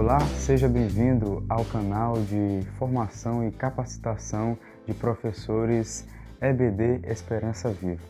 Olá, seja bem-vindo ao canal de formação e capacitação de professores EBD Esperança Viva.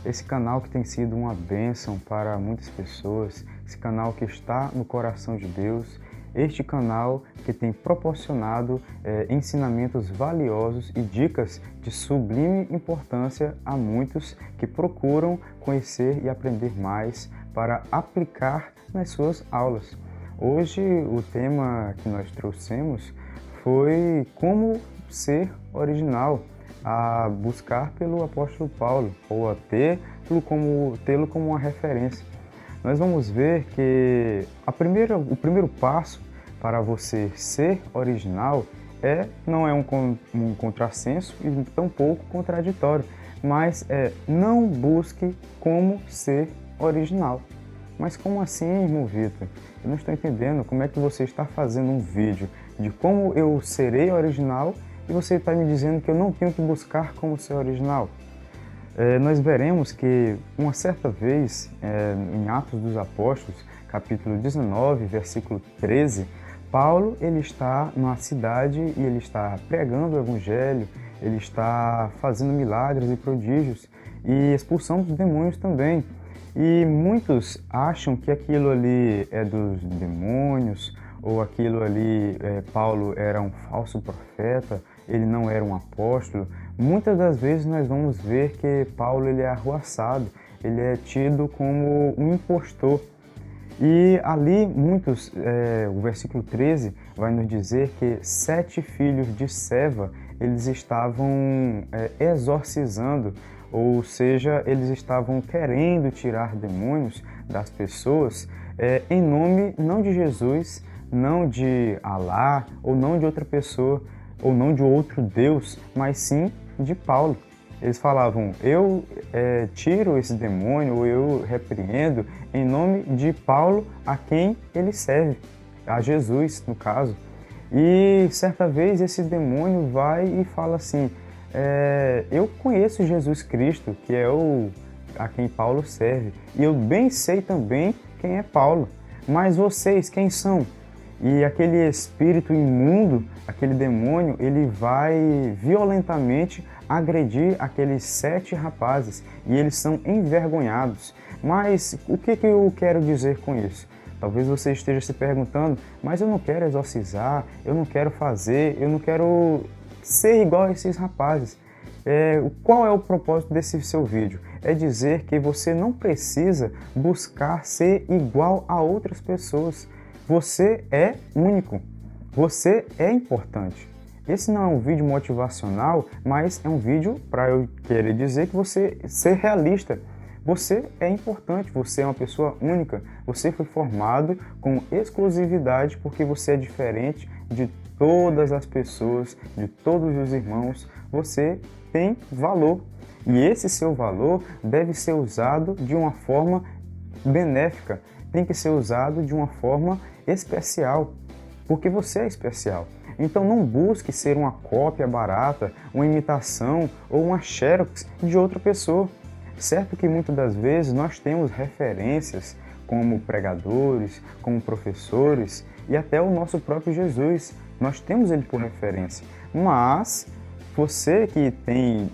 Esse canal que tem sido uma bênção para muitas pessoas, esse canal que está no coração de Deus, este canal que tem proporcionado ensinamentos valiosos e dicas de sublime importância a muitos que procuram conhecer e aprender mais para aplicar nas suas aulas. Hoje o tema que nós trouxemos foi como ser original, a buscar pelo apóstolo Paulo, ou a tê-lo como uma referência. Nós vamos ver que o primeiro passo para você ser original não é um contrassenso e tampouco contraditório, mas não busque como ser original. Mas como assim, irmão Vitor? Eu não estou entendendo como é que você está fazendo um vídeo de como eu serei original e você está me dizendo que eu não tenho que buscar como ser original. Nós veremos que uma certa vez, em Atos dos Apóstolos, capítulo 19, versículo 13, Paulo ele está numa cidade e ele está pregando o evangelho, ele está fazendo milagres e prodígios e expulsando os demônios também. E muitos acham que aquilo ali é dos demônios, ou aquilo ali, Paulo era um falso profeta, ele não era um apóstolo. Muitas das vezes nós vamos ver que Paulo ele é arruaçado, ele é tido como um impostor. E ali o versículo 13 vai nos dizer que 7 filhos de Seva, eles estavam exorcizando, ou seja, eles estavam querendo tirar demônios das pessoas em nome não de Jesus, não de Alá, ou não de outra pessoa, ou não de outro Deus, mas sim de Paulo. Eles falavam, eu tiro esse demônio, ou eu repreendo em nome de Paulo, a quem ele serve, a Jesus, no caso. E certa vez esse demônio vai e fala assim, eu conheço Jesus Cristo, que é a quem Paulo serve, e eu bem sei também quem é Paulo, mas vocês quem são? E aquele espírito imundo, aquele demônio, ele vai violentamente agredir aqueles 7 rapazes e eles são envergonhados. Mas o que eu quero dizer com isso? Talvez você esteja se perguntando, mas eu não quero exorcizar, eu não quero fazer, eu não quero ser igual a esses rapazes. Qual é o propósito desse seu vídeo? É dizer que você não precisa buscar ser igual a outras pessoas. Você é único, você é importante. Esse não é um vídeo motivacional, mas é um vídeo para eu querer dizer que você ser realista. Você é importante, você é uma pessoa única, você foi formado com exclusividade porque você é diferente de todas as pessoas, de todos os irmãos, você tem valor. E esse seu valor deve ser usado de uma forma benéfica, tem que ser usado de uma forma especial, porque você é especial. Então não busque ser uma cópia barata, uma imitação ou uma xerox de outra pessoa. Certo que muitas das vezes nós temos referências como pregadores, como professores e até o nosso próprio Jesus. Nós temos ele por referência, mas você que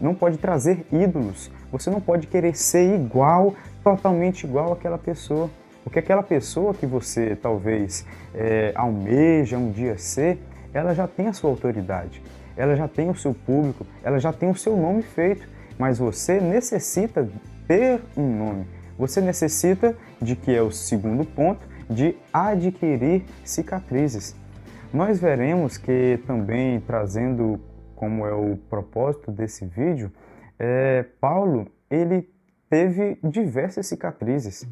não pode trazer ídolos, você não pode querer ser totalmente igual àquela pessoa, porque aquela pessoa que você talvez almeja um dia ser, ela já tem a sua autoridade, ela já tem o seu público, ela já tem o seu nome feito, mas você necessita ter um nome, você necessita que é o segundo ponto, de adquirir cicatrizes. Nós veremos que também trazendo como é o propósito desse vídeo, Paulo ele teve diversas cicatrizes.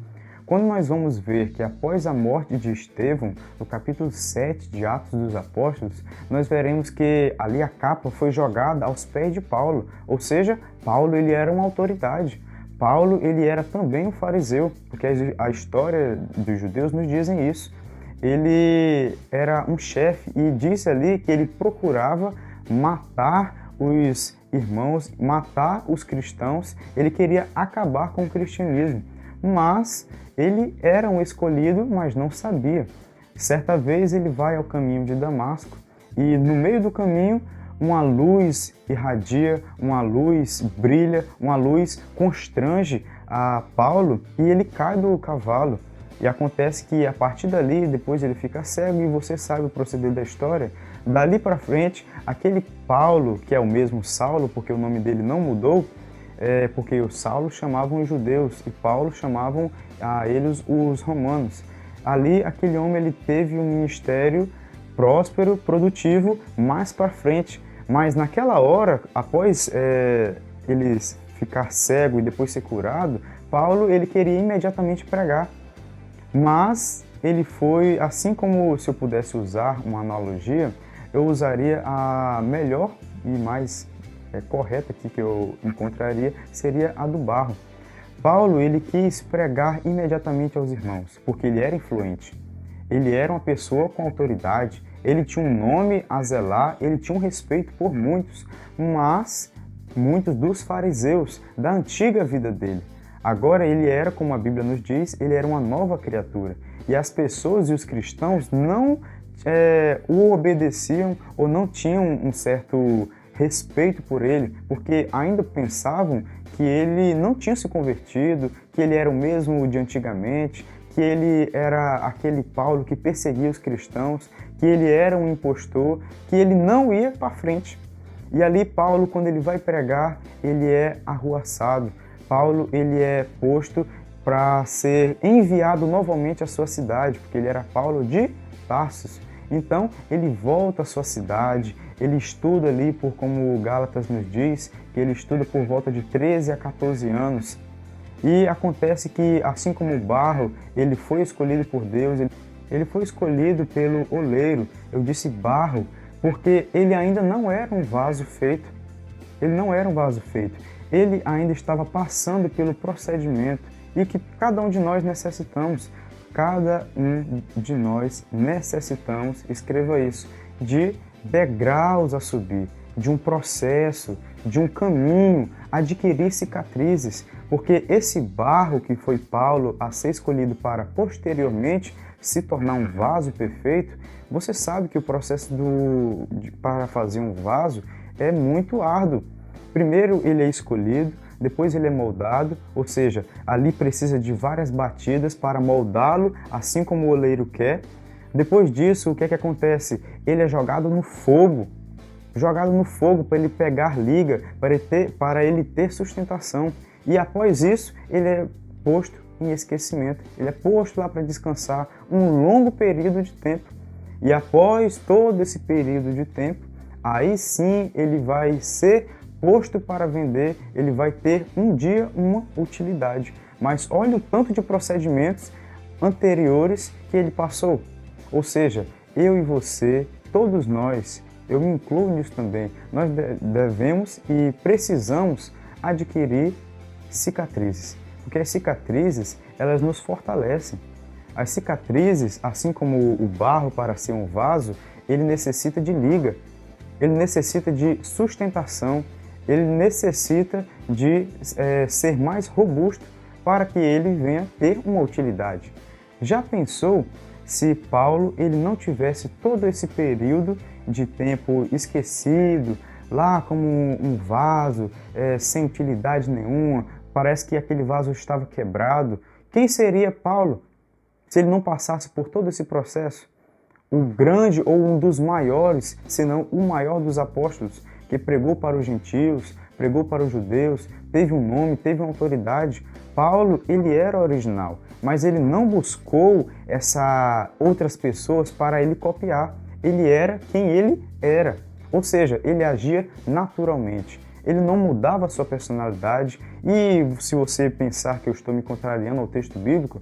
Quando nós vamos ver que após a morte de Estevão, no capítulo 7 de Atos dos Apóstolos, nós veremos que ali a capa foi jogada aos pés de Paulo, ou seja, Paulo ele era uma autoridade. Paulo ele era também um fariseu, porque a história dos judeus nos dizem isso. Ele era um chefe e disse ali que ele procurava matar os irmãos, matar os cristãos, ele queria acabar com o cristianismo. Mas ele era um escolhido, mas não sabia. Certa vez ele vai ao caminho de Damasco e no meio do caminho uma luz irradia, uma luz brilha, uma luz constrange a Paulo e ele cai do cavalo. E acontece que a partir dali, depois ele fica cego e você sabe o proceder da história. Dali para frente, aquele Paulo, que é o mesmo Saulo, porque o nome dele não mudou, porque o Saulo chamavam os judeus e Paulo chamavam a eles os romanos. Ali, aquele homem ele teve um ministério próspero, produtivo, mais para frente. Mas naquela hora, após ele ficar cego e depois ser curado, Paulo ele queria imediatamente pregar. Mas ele foi, assim como se eu pudesse usar uma analogia, eu usaria a melhor e mais correta aqui que eu encontraria, seria a do barro. Paulo ele quis pregar imediatamente aos irmãos, porque ele era influente. Ele era uma pessoa com autoridade, ele tinha um nome a zelar, ele tinha um respeito por muitos, mas muitos dos fariseus da antiga vida dele. Agora ele era, como a Bíblia nos diz, ele era uma nova criatura. E as pessoas e os cristãos não o obedeciam ou não tinham um certo respeito por ele, porque ainda pensavam que ele não tinha se convertido, que ele era o mesmo de antigamente, que ele era aquele Paulo que perseguia os cristãos, que ele era um impostor, que ele não ia para frente. E ali Paulo, quando ele vai pregar, ele é arruaçado. Paulo ele é posto para ser enviado novamente à sua cidade, porque ele era Paulo de Tarsus. Então ele volta à sua cidade, ele estuda ali por, como Gálatas nos diz, que ele estuda por volta de 13 a 14 anos. E acontece que, assim como o barro, ele foi escolhido por Deus, ele foi escolhido pelo oleiro. Eu disse barro porque ele ainda não era um vaso feito. Ele não era um vaso feito. Ele ainda estava passando pelo procedimento e que cada um de nós necessitamos. Cada um de nós necessitamos, escreva isso, de degraus a subir, de um processo, de um caminho, adquirir cicatrizes, porque esse barro que foi Paulo a ser escolhido para posteriormente se tornar um vaso perfeito, você sabe que o processo para fazer um vaso é muito árduo. Primeiro ele é escolhido, depois ele é moldado, ou seja, ali precisa de várias batidas para moldá-lo, assim como o oleiro quer. Depois disso, o que é que acontece? Ele é jogado no fogo para ele pegar liga, para ele ter sustentação. E após isso, ele é posto em esquecimento, ele é posto lá para descansar um longo período de tempo. E após todo esse período de tempo, aí sim ele vai ser posto para vender, ele vai ter um dia uma utilidade. Mas olha o tanto de procedimentos anteriores que ele passou. Ou seja, eu e você, todos nós, eu me incluo nisso também, nós devemos e precisamos adquirir cicatrizes. Porque as cicatrizes, elas nos fortalecem. As cicatrizes, assim como o barro para ser um vaso, ele necessita de liga, ele necessita de sustentação, ele necessita de ser mais robusto para que ele venha ter uma utilidade. Já pensou se Paulo ele não tivesse todo esse período de tempo esquecido, lá como um vaso, sem utilidade nenhuma, parece que aquele vaso estava quebrado? Quem seria Paulo se ele não passasse por todo esse processo? O grande ou um dos maiores, se não o maior dos apóstolos, que pregou para os gentios, pregou para os judeus, teve um nome, teve uma autoridade. Paulo, ele era original, mas ele não buscou outras pessoas para ele copiar. Ele era quem ele era, ou seja, ele agia naturalmente. Ele não mudava a sua personalidade e se você pensar que eu estou me contrariando ao texto bíblico,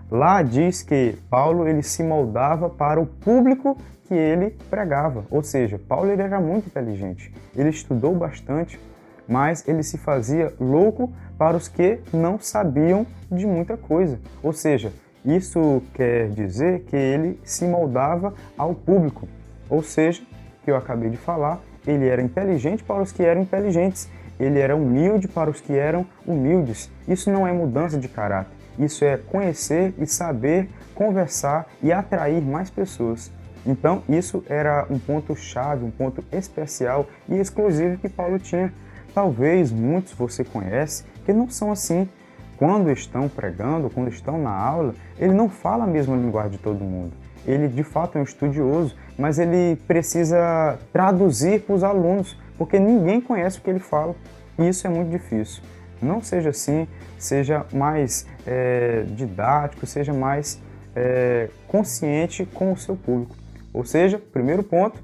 lá diz que Paulo ele se moldava para o público que ele pregava. Ou seja, Paulo ele era muito inteligente, ele estudou bastante, mas ele se fazia louco para os que não sabiam de muita coisa. Ou seja, isso quer dizer que ele se moldava ao público. Ou seja, que eu acabei de falar, ele era inteligente para os que eram inteligentes, ele era humilde para os que eram humildes. Isso não é mudança de caráter, isso é conhecer e saber conversar e atrair mais pessoas. Então isso era um ponto chave, um ponto especial e exclusivo que Paulo tinha. Talvez muitos você conhece que não são assim. Quando estão pregando, quando estão na aula, ele não fala a mesma linguagem de todo mundo. Ele de fato é um estudioso, mas ele precisa traduzir para os alunos, porque ninguém conhece o que ele fala e isso é muito difícil. Não seja assim, seja mais didático, seja mais consciente com o seu público. Ou seja, primeiro ponto,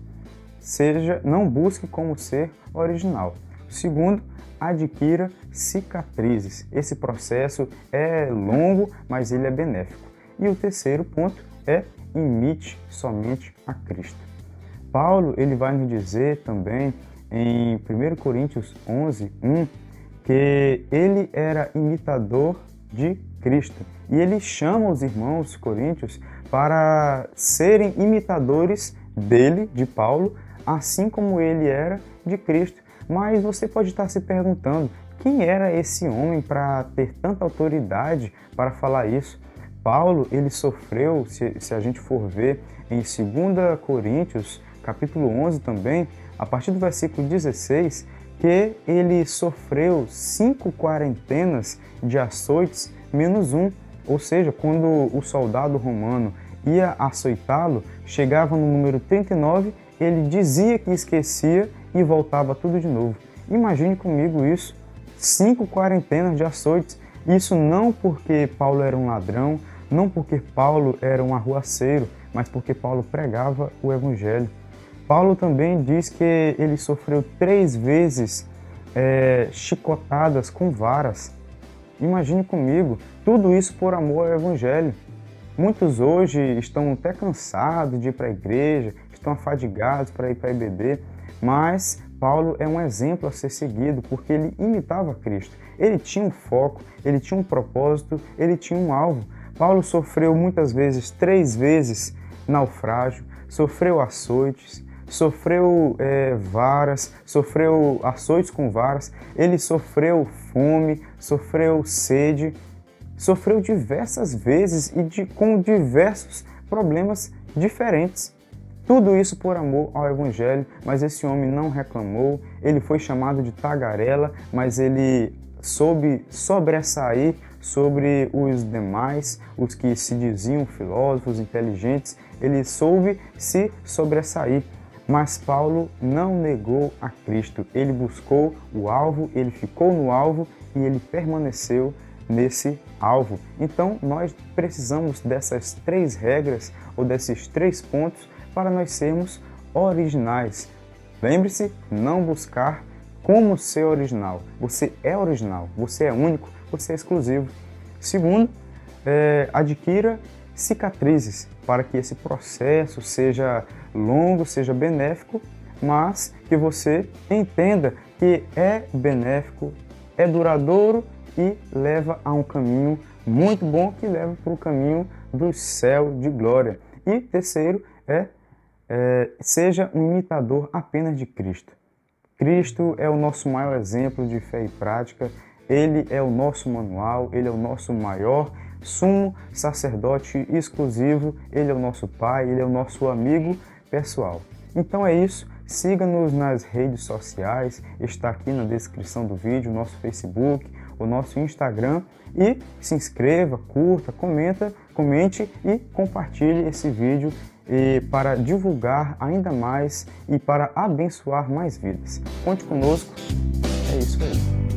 não busque como ser original. Segundo, adquira cicatrizes. Esse processo é longo, mas ele é benéfico. E o terceiro ponto é imite somente a Cristo. Paulo ele vai nos dizer também em 1 Coríntios 11, 1, que ele era imitador de Cristo. E ele chama os irmãos coríntios para serem imitadores dele, de Paulo, assim como ele era de Cristo. Mas você pode estar se perguntando, quem era esse homem para ter tanta autoridade para falar isso? Paulo, ele sofreu, se a gente for ver em 2 Coríntios, capítulo 11 também, a partir do versículo 16, que ele sofreu 5 quarentenas de açoites menos um. Ou seja, quando o soldado romano ia açoitá-lo, chegava no número 39, ele dizia que esquecia e voltava tudo de novo. Imagine comigo isso, 5 quarentenas de açoites. Isso não porque Paulo era um ladrão, não porque Paulo era um arruaceiro, mas porque Paulo pregava o Evangelho. Paulo também diz que ele sofreu 3 vezes chicotadas com varas. Imagine comigo, tudo isso por amor ao Evangelho. Muitos hoje estão até cansados de ir para a igreja, estão afadigados para ir para a EBD, mas Paulo é um exemplo a ser seguido porque ele imitava Cristo. Ele tinha um foco, ele tinha um propósito, ele tinha um alvo. Paulo sofreu muitas vezes, 3 vezes naufrágio, sofreu açoites, sofreu varas, sofreu açoites com varas, ele sofreu fome, sofreu sede, sofreu diversas vezes e com diversos problemas diferentes. Tudo isso por amor ao Evangelho, mas esse homem não reclamou, ele foi chamado de tagarela, mas ele soube sobressair sobre os demais, os que se diziam filósofos, inteligentes, ele soube se sobressair. Mas Paulo não negou a Cristo, ele buscou o alvo, ele ficou no alvo e ele permaneceu nesse alvo. Então nós precisamos dessas 3 regras ou desses 3 pontos para nós sermos originais. Lembre-se, não buscar como ser original. Você é original, você é único, você é exclusivo. Segundo, adquira cicatrizes para que esse processo seja longo, seja benéfico, mas que você entenda que é benéfico, é duradouro e leva a um caminho muito bom que leva para o caminho do céu de glória. E terceiro seja um imitador apenas de Cristo. Cristo é o nosso maior exemplo de fé e prática, ele é o nosso manual, ele é o nosso maior sumo sacerdote exclusivo, ele é o nosso Pai, ele é o nosso amigo pessoal. Então é isso, siga-nos nas redes sociais, está aqui na descrição do vídeo, o nosso Facebook, o nosso Instagram e se inscreva, curta, comente e compartilhe esse vídeo para divulgar ainda mais e para abençoar mais vidas. Conte conosco, é isso aí.